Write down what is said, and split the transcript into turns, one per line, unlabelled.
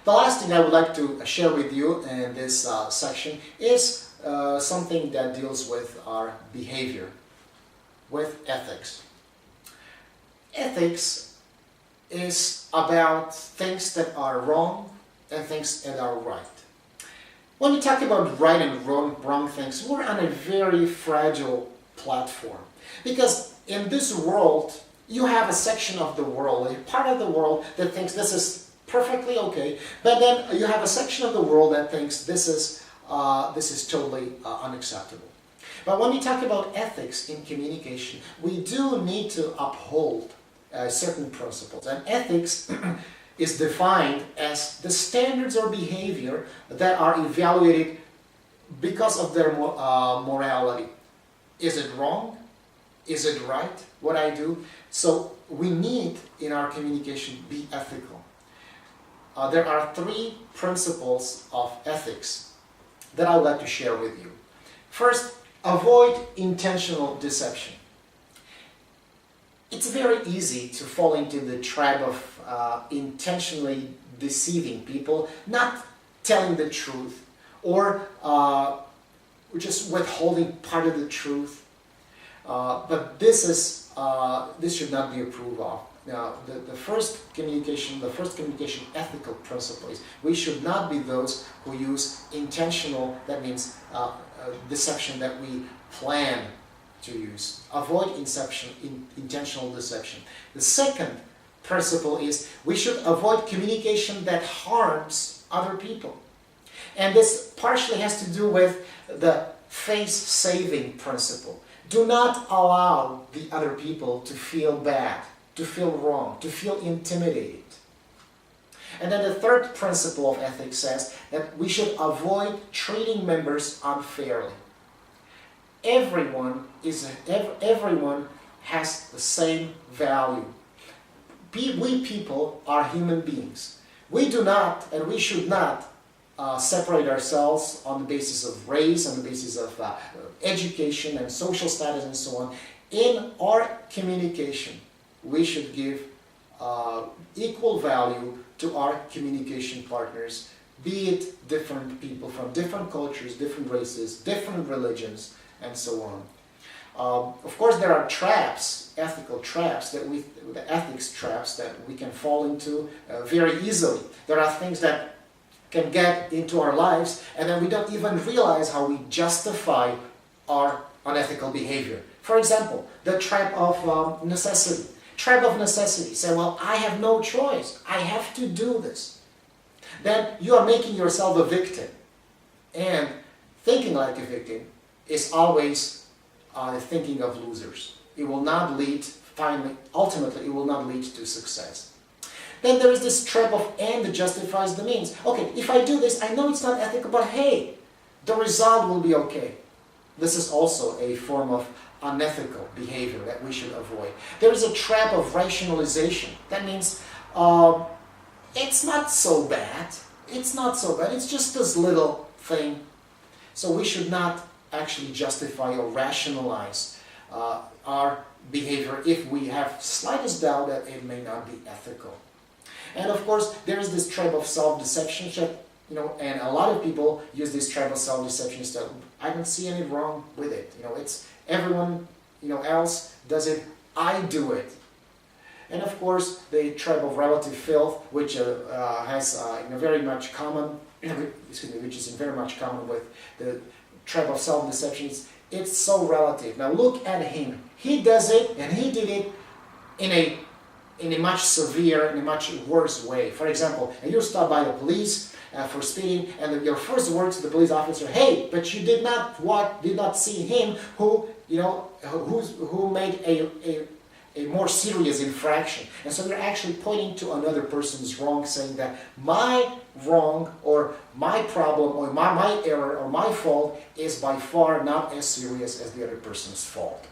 The last thing I would like to share with you in this section is something that deals with our behavior, with ethics. Ethics is about things that are wrong and things that are right. When we talk about right and wrong things, we're on a very fragile platform. Because in this world, you have a section of the world, a part of the world that thinks this is perfectly okay, but then you have a section of the world that thinks this is totally unacceptable. But when we talk about ethics in communication, we do need to uphold certain principles. And ethics is defined as the standards or behavior that are evaluated because of their morality. Is it wrong? Is it right, what I do? So we need, in our communication, be ethical. There are 3 principles of ethics that I would like to share with you. First, avoid intentional deception. It's very easy to fall into the trap of intentionally deceiving people, not telling the truth, or just withholding part of the truth. But this should not be approved of. Now, the first communication ethical principle is we should not be those who use intentional, that means deception that we plan to use. Avoid intentional deception. The second principle is we should avoid communication that harms other people. And this partially has to do with the face-saving principle. Do not allow the other people to feel bad, to feel wrong, to feel intimidated. And then the third principle of ethics says that we should avoid treating members unfairly. Everyone has the same value. We people are human beings. We do not and we should not separate ourselves on the basis of race, on the basis of education and social status and so on. In our communication, we should give equal value to our communication partners, be it different people from different cultures, different races, different religions, and so on. Of course, there are traps, ethical traps, the ethics traps that we can fall into very easily. There are things that can get into our lives, and then we don't even realize how we justify our unethical behavior. For example, the trap of necessity. Trap of necessity. Say, well, I have no choice. I have to do this. Then you are making yourself a victim. And thinking like a victim is always thinking of losers. It will not lead, ultimately, it will not lead to success. Then there is this trap of end justifies the means. Okay, if I do this, I know it's not ethical, but hey, the result will be okay. This is also a form of unethical behavior that we should avoid. There is a trap of rationalization. That means it's not so bad. It's not so bad. It's just this little thing. So we should not actually justify or rationalize our behavior if we have slightest doubt that it may not be ethical. And of course, there is this trap of self-deception, and a lot of people use this trap of self-deception instead. I don't see any wrong with it. It's everyone, else does it. I do it. And of course, the trap of relative filth, which has very much common, which is very much common with the trap of self-deception. It's so relative. Now look at him. He does it, and he did it in a much severe, in a much worse way. For example, you're stopped by the police for speeding, and your first words to the police officer, "Hey, but you did not see him who made a more serious infraction." And so you're actually pointing to another person's wrong, saying that my wrong or my problem or my error or my fault is by far not as serious as the other person's fault.